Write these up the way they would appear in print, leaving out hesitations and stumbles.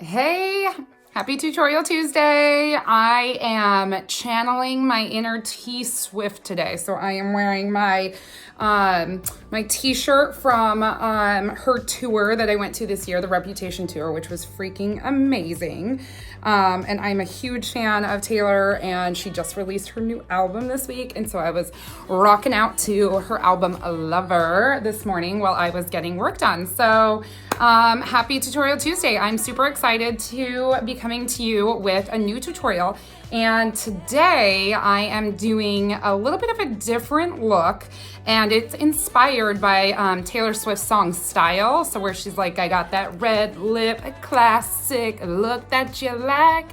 Hey, happy Tutorial Tuesday. I am channeling my inner T Swift today. So I am wearing my my t-shirt from her tour that I went to this year, the Reputation tour, which was freaking amazing. And I'm a huge fan of Taylor, and she just released her new album this week. And so I was rocking out to her album Lover this morning while I was getting work done. So happy Tutorial Tuesday. I'm super excited to be coming to you with a new tutorial. And today I am doing a little bit of a different look, and it's inspired by Taylor Swift's song Style. So where she's like, I got that red lip, a classic look that you like.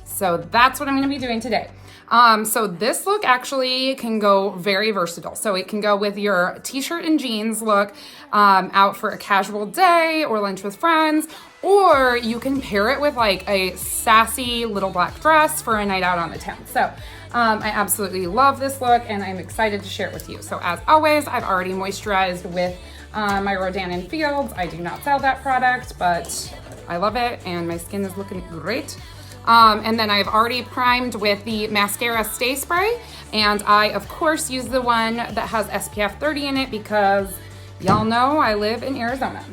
So that's what I'm gonna be doing today. So this look actually can go very versatile. So it can go with your t-shirt and jeans look out for a casual day or lunch with friends, or you can pair it with like a sassy little black dress for a night out on the town. So I absolutely love this look, and I'm excited to share it with you. So as always, I've already moisturized with my Rodan & Fields. I do not sell that product, but I love it, and my skin is looking great. And then I've already primed with the Maskcara Stay Spray, and I of course use the one that has SPF 30 in it because y'all know I live in Arizona.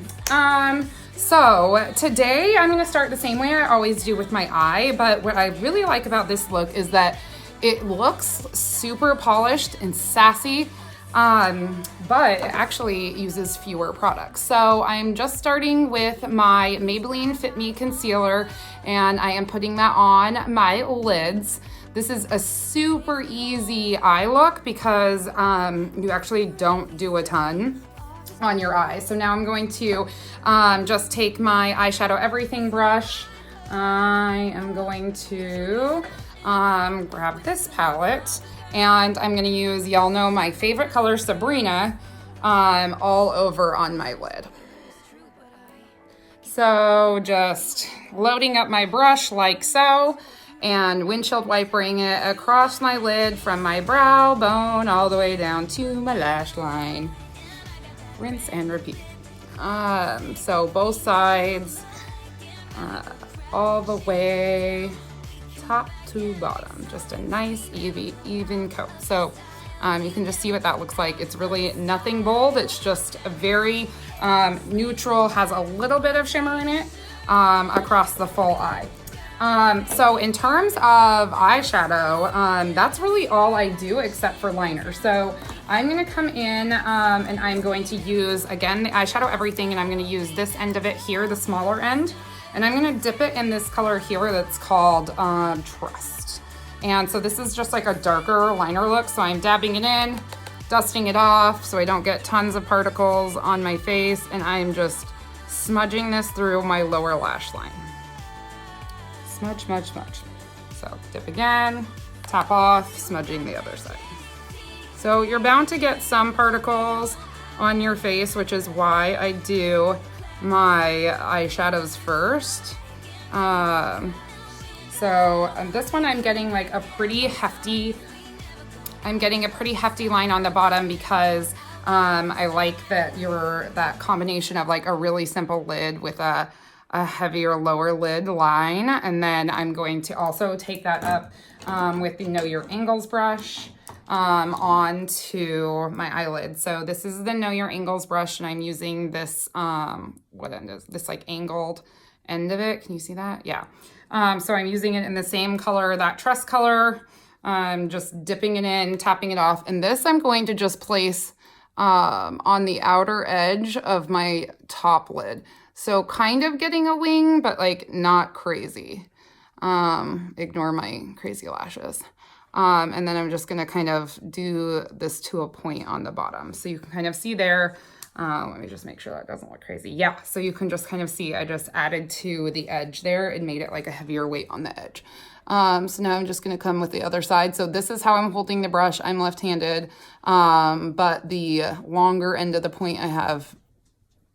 So today I'm gonna start the same way I always do with my eye, but what I really like about this look is that it looks super polished and sassy, but it actually uses fewer products. So I'm just starting with my Maybelline Fit Me Concealer, and I am putting that on my lids. This is a super easy eye look because you actually don't do a ton on your eyes. So now I'm going to just take my Eyeshadow Everything brush. I am going to grab this palette, and I'm gonna use, y'all know my favorite color, Sabrina, all over on my lid. So just loading up my brush like so, and windshield wipering it across my lid from my brow bone all the way down to my lash line. Rinse and repeat. So both sides, all the way top to bottom, just a nice even coat. So you can just see what that looks like. It's really nothing bold. It's just a very neutral, has a little bit of shimmer in it across the full eye. So in terms of eyeshadow, that's really all I do except for liner. So I'm gonna come in and I'm going to use, again, the Eyeshadow Everything, and I'm gonna use this end of it here, the smaller end, and I'm gonna dip it in this color here that's called Trust. And so this is just like a darker liner look, so I'm dabbing it in, dusting it off so I don't get tons of particles on my face, and I'm just smudging this through my lower lash line. Smudge, smudge, smudge. So dip again, tap off, smudging the other side. So you're bound to get some particles on your face, which is why I do my eyeshadows first. So this one I'm getting like a pretty hefty, line on the bottom because I like that combination of like a really simple lid with a heavier lower lid line. And then I'm going to also take that up with the Know Your Angles brush onto my eyelid. So this is the Know Your Angles brush, and I'm using this, what end is this, like angled end of it. Can you see that? Yeah. So I'm using it in the same color, that Trust color. I'm just dipping it in, tapping it off. And this I'm going to just place on the outer edge of my top lid. So kind of getting a wing, but like not crazy. Ignore my crazy lashes. And then I'm just gonna kind of do this to a point on the bottom. So you can kind of see there, let me just make sure that doesn't look crazy. Yeah, so you can just kind of see I just added to the edge there and made it like a heavier weight on the edge. So now I'm just gonna come with the other side. So this is how I'm holding the brush. I'm left-handed, but the longer end of the point I have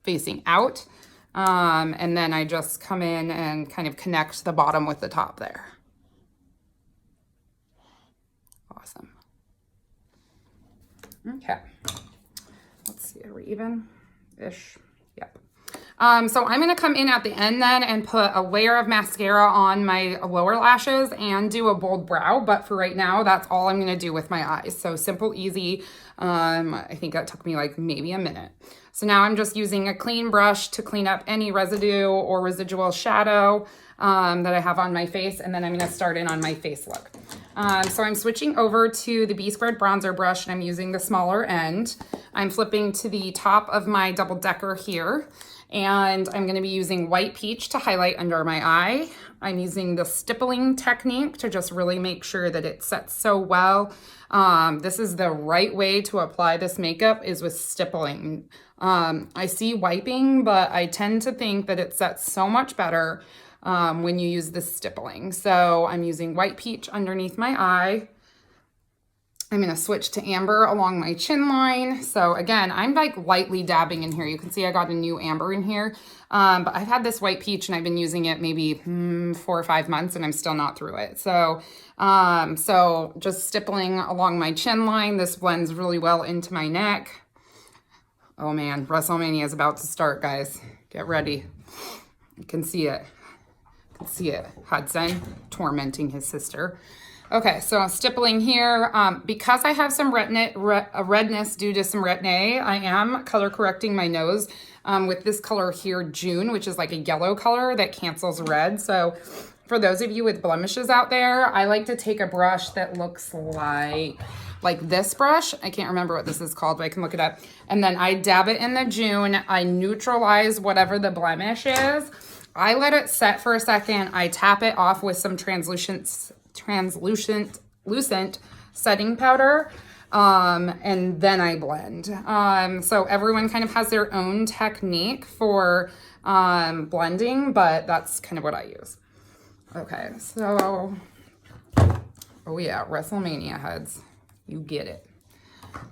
facing out. And then I just come in and kind of connect the bottom with the top there. Awesome. Okay. Let's see, are we even-ish? Yep. So I'm gonna come in at the end then and put a layer of mascara on my lower lashes and do a bold brow. But for right now, that's all I'm gonna do with my eyes. So simple, easy. I think that took me like maybe a minute. So now I'm just using a clean brush to clean up any residue or residual shadow that I have on my face. And then I'm gonna start in on my face look. So I'm switching over to the B-Squared bronzer brush and I'm using the smaller end. I'm flipping to the top of my double decker here. And I'm gonna be using White Peach to highlight under my eye. I'm using the stippling technique to just really make sure that it sets so well. This is the right way to apply this makeup, is with stippling. I see wiping, but I tend to think that it sets so much better when you use the stippling. So I'm using White Peach underneath my eye. I'm gonna switch to amber along my chin line. So again, I'm like lightly dabbing in here. You can see I got a new amber in here, but I've had this White Peach and I've been using it maybe 4 or 5 months and I'm still not through it. So, so just stippling along my chin line. This blends really well into my neck. Oh man, WrestleMania is about to start, guys. Get ready. You can see it. You can see it. Hudson tormenting his sister. Okay, so I'm stippling here. Because I have some redness due to some retin-A, I am color correcting my nose with this color here, June, which is like a yellow color that cancels red. So for those of you with blemishes out there, I like to take a brush that looks like this brush. I can't remember what this is called, but I can look it up. And then I dab it in the June. I neutralize whatever the blemish is. I let it set for a second. I tap it off with some translucent setting powder, and then I blend. So everyone kind of has their own technique for blending, but that's kind of what I use. Okay, so, oh yeah, WrestleMania heads, you get it.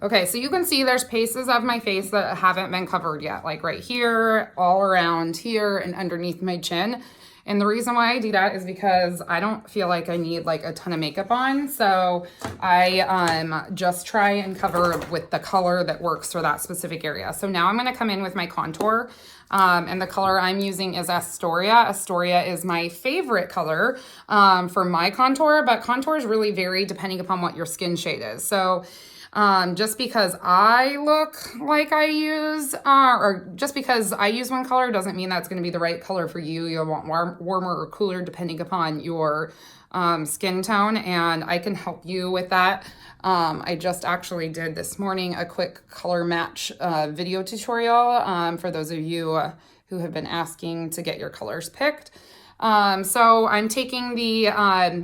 Okay, so you can see there's pieces of my face that haven't been covered yet, like right here, all around here, and underneath my chin. And the reason why I do that is because I don't feel like I need like a ton of makeup on. So I just try and cover with the color that works for that specific area. So now I'm gonna come in with my contour. And the color I'm using is Astoria. Astoria is my favorite color for my contour, but contours really vary depending upon what your skin shade is. So just because I look like I use, or just because I use one color doesn't mean that's going to be the right color for you. You'll want warmer or cooler depending upon your skin tone, and I can help you with that. I just actually did this morning a quick color match video tutorial for those of you who have been asking to get your colors picked. So I'm taking the,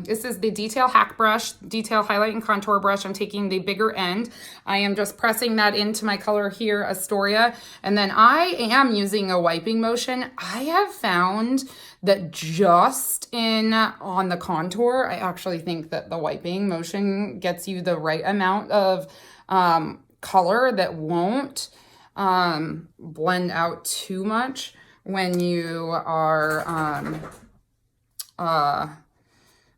this is the Detail Hack Brush, Detail Highlight and Contour Brush. I'm taking the bigger end. I am just pressing that into my color here, Astoria. And then I am using a wiping motion. I have found that just on the contour, I actually think that the wiping motion gets you the right amount of color that won't blend out too much when you are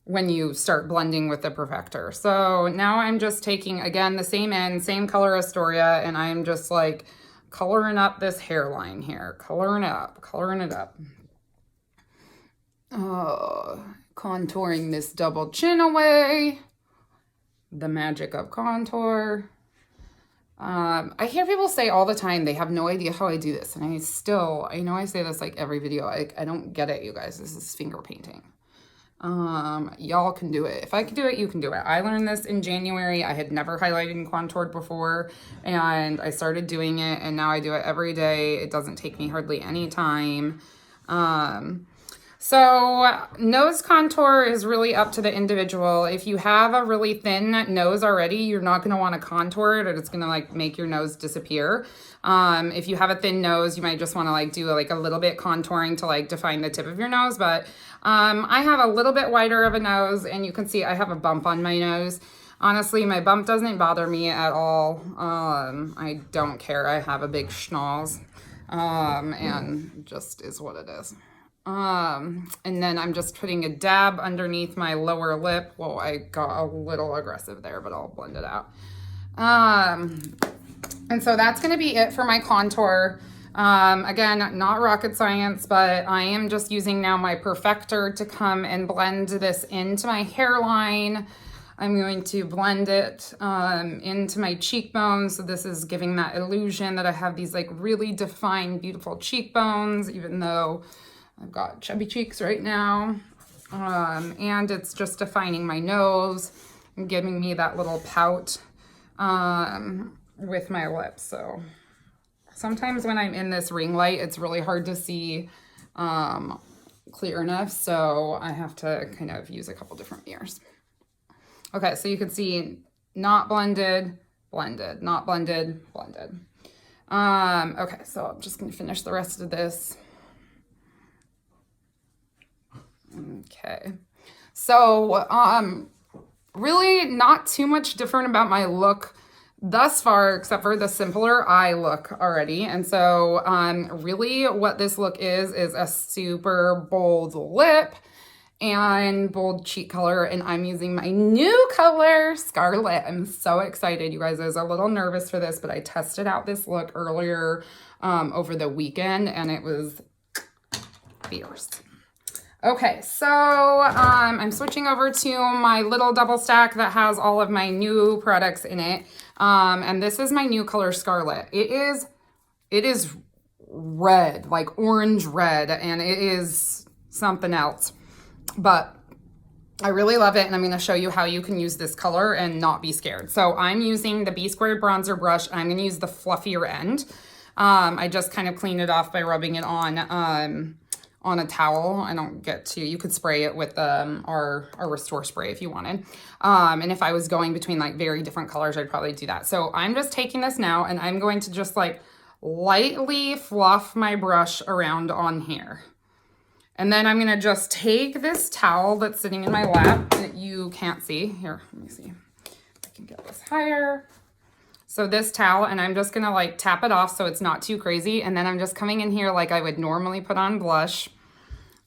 when you start blending with the perfector. So now I'm just taking, again, the same end, same color Astoria, and I'm just like coloring up this hairline here, coloring it up, coloring it up. Oh, contouring this double chin away. The magic of contour. I hear people say all the time they have no idea how I do this, and I know I say this like every video. I don't get it, you guys. This is finger painting. Y'all can do it. If I can do it, you can do it. I learned this in January. I had never highlighted and contoured before, and I started doing it, and now I do it every day. It doesn't take me hardly any time. So nose contour is really up to the individual. If you have a really thin nose already, you're not going to want to contour it, or it's going to like make your nose disappear. If you have a thin nose, you might just want to like do like a little bit contouring to like define the tip of your nose. But I have a little bit wider of a nose, and you can see I have a bump on my nose. Honestly, my bump doesn't bother me at all. I don't care. I have a big schnoz, and just is what it is. And then I'm just putting a dab underneath my lower lip. Well, I got a little aggressive there, but I'll blend it out. And so that's going to be it for my contour. Again, not rocket science, but I am just using now my perfector to come and blend this into my hairline. I'm going to blend it into my cheekbones. So this is giving that illusion that I have these like really defined, beautiful cheekbones, even though I've got chubby cheeks right now. And it's just defining my nose and giving me that little pout with my lips. So sometimes when I'm in this ring light, it's really hard to see clear enough. So I have to kind of use a couple different mirrors. Okay, so you can see not blended, blended, not blended, blended. Okay, so I'm just gonna finish the rest of this. Okay, so really not too much different about my look thus far, except for the simpler eye look already. And so really what this look is a super bold lip and bold cheek color, and I'm using my new color, Scarlet. I'm so excited, you guys. I was a little nervous for this, but I tested out this look earlier over the weekend, and it was fierce. Okay, so I'm switching over to my little double stack that has all of my new products in it, and this is my new color, Scarlet. It is red, like orange red, and it is something else. But I really love it, and I'm going to show you how you can use this color and not be scared. So I'm using the B Squared bronzer brush. I'm going to use the fluffier end. I just kind of clean it off by rubbing it on a towel. I don't get to, you could spray it with our Restore spray if you wanted. And if I was going between like very different colors, I'd probably do that. So I'm just taking this now, and I'm going to just like lightly fluff my brush around on here. And then I'm gonna just take this towel that's sitting in my lap that you can't see. Here, let me see if I can get this higher. So this towel, and I'm just gonna like tap it off so it's not too crazy. And then I'm just coming in here like I would normally put on blush.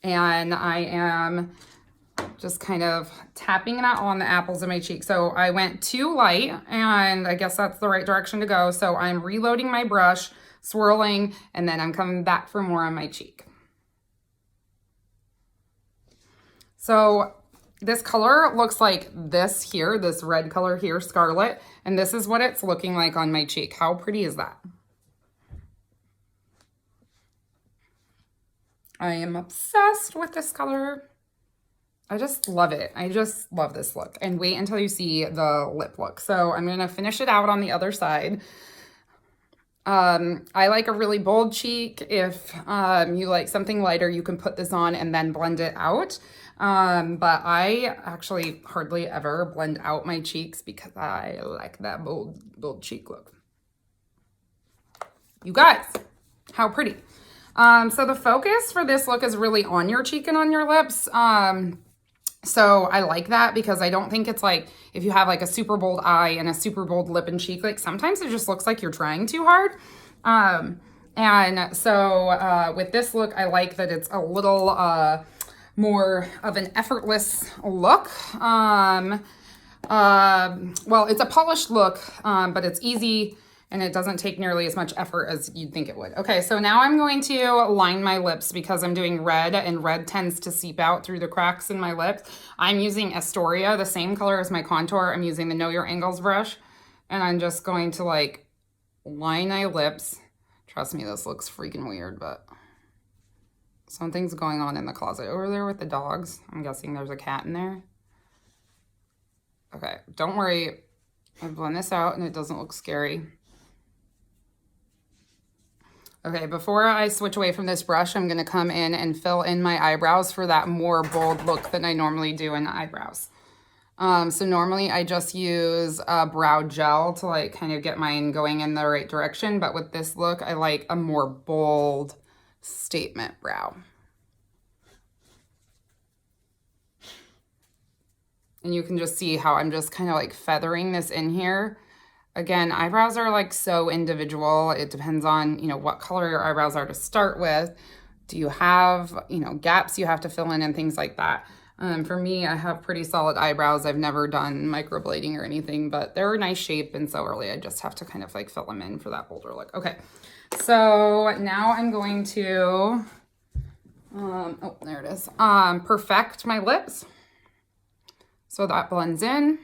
And I am just kind of tapping it out on the apples of my cheek. So I went too light, and I guess that's the right direction to go. So I'm reloading my brush, swirling, and then I'm coming back for more on my cheek. So this color looks like this here, this red color here, Scarlet, and this is what it's looking like on my cheek. How pretty is that? I am obsessed with this color. I just love it. I just love this look. And wait until you see the lip look. So I'm gonna finish it out on the other side. I like a really bold cheek. If you like something lighter, you can put this on and then blend it out. But I actually hardly ever blend out my cheeks because I like that bold cheek look. You guys, how pretty. So the focus for this look is really on your cheek and on your lips. So I like that because I don't think it's like, if you have like a super bold eye and a super bold lip and cheek, like sometimes it just looks like you're trying too hard. And so with this look, I like that it's a little more of an effortless look. Well, it's a polished look, but it's easy and it doesn't take nearly as much effort as you'd think it would. Okay, so now I'm going to line my lips because I'm doing red, and red tends to seep out through the cracks in my lips. I'm using Astoria, the same color as my contour. I'm using the Know Your Angles brush, and I'm just going to like line my lips. Trust me, this looks freaking weird, but something's going on in the closet over there with the dogs. I'm guessing there's a cat in there. Okay, don't worry. I blend this out and it doesn't look scary. Okay, before I switch away from this brush, I'm gonna come in and fill in my eyebrows for that more bold look than I normally do in eyebrows. So normally I just use a brow gel to like kind of get mine going in the right direction. But with this look, I like a more bold statement brow. And you can just see how I'm just kind of like feathering this in here. Again, eyebrows are like so individual. It depends on, you know, what color your eyebrows are to start with. Do you have, you know, gaps you have to fill in and things like that. For me, I have pretty solid eyebrows. I've never done microblading or anything, but they're a nice shape. And so really, I just have to kind of like fill them in for that bolder look. Okay, So now I'm going to, oh, there it is, perfect my lips. So that blends in.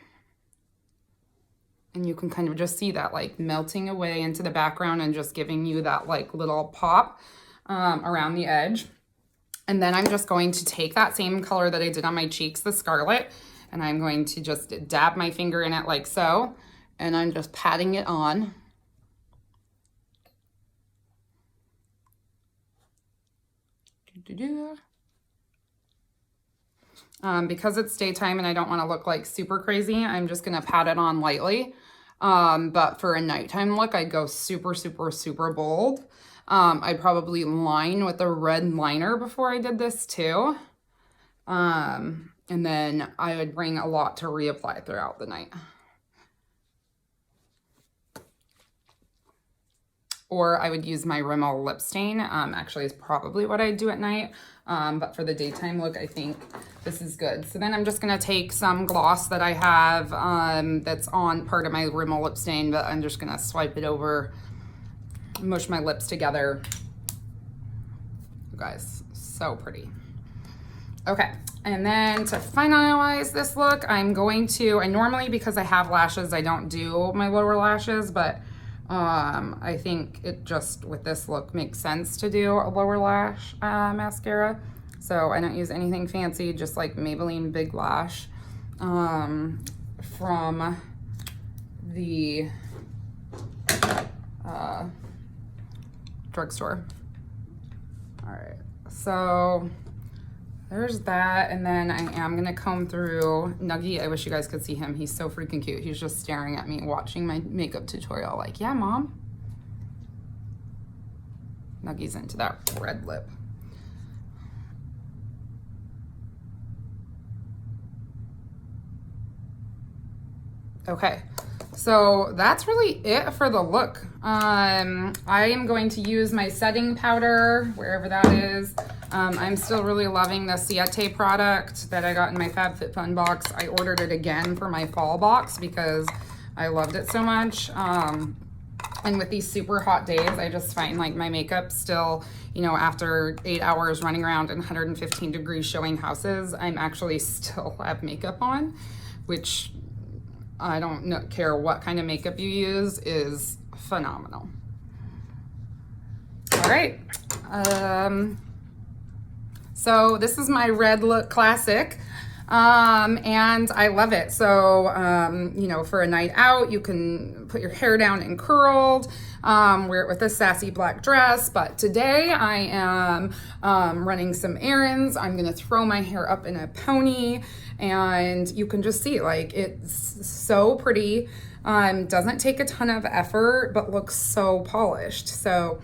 And you can kind of just see that like melting away into the background and just giving you that like little pop around the edge. And then I'm just going to take that same color that I did on my cheeks, the Scarlet, and I'm going to just dab my finger in it like so. And I'm just patting it on. Because it's daytime and I don't want to look like super crazy, I'm just going to pat it on lightly. But for a nighttime look, I'd go super, super, super bold. I'd probably line with a red liner before I did this too. And then I would bring a lot to reapply throughout the night. Or I would use my Rimmel lip stain. Actually, is probably what I do at night. But for the daytime look, I think this is good. So then I'm just going to take some gloss that I have that's on part of my Rimmel lip stain, but I'm just going to swipe it over, mush my lips together. You guys, so pretty. Okay, and then to finalize this look, I'm going to, I normally, because I have lashes, I don't do my lower lashes, but I think it just, with this look, makes sense to do a lower lash mascara. So I don't use anything fancy, just like Maybelline Big Lash from the drugstore. All right, so there's that, and then I am gonna comb through Nuggie. I wish you guys could see him. He's so freaking cute. He's just staring at me, watching my makeup tutorial like, yeah, Mom. Nuggie's into that red lip. Okay, so that's really it for the look. I am going to use my setting powder, wherever that is. I'm still really loving the Siete product that I got in my FabFitFun box. I ordered it again for my fall box because I loved it so much. And with these super hot days, I just find like my makeup still, you know, after 8 hours running around in 115 degrees showing houses, I'm actually still have makeup on, which I don't care what kind of makeup you use, is phenomenal. All right. So this is my red look classic. And I love it. So, you know, for a night out, you can put your hair down and curled, wear it with a sassy black dress. But today I am running some errands. I'm going to throw my hair up in a pony, and you can just see, like, it's so pretty. Doesn't take a ton of effort, but looks so polished. So,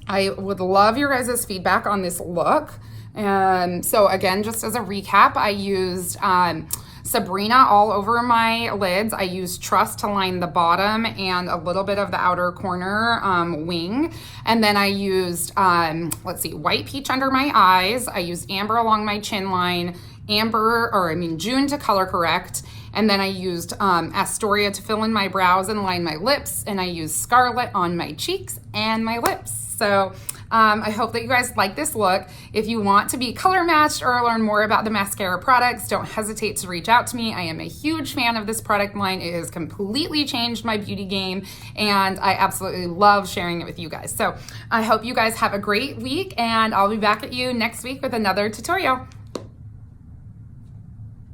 I would love your guys' feedback on this look. So again, just as a recap, I used Sabrina all over my lids. I used Trust to line the bottom and a little bit of the outer corner wing. And then I used, White Peach under my eyes. I used Amber along my chin line, June to color correct. And then I used Astoria to fill in my brows and line my lips. And I used Scarlet on my cheeks and my lips. So I hope that you guys like this look. If you want to be color matched or learn more about the Maskcara products, don't hesitate to reach out to me. I am a huge fan of this product line. It has completely changed my beauty game, and I absolutely love sharing it with you guys. So I hope you guys have a great week, and I'll be back at you next week with another tutorial.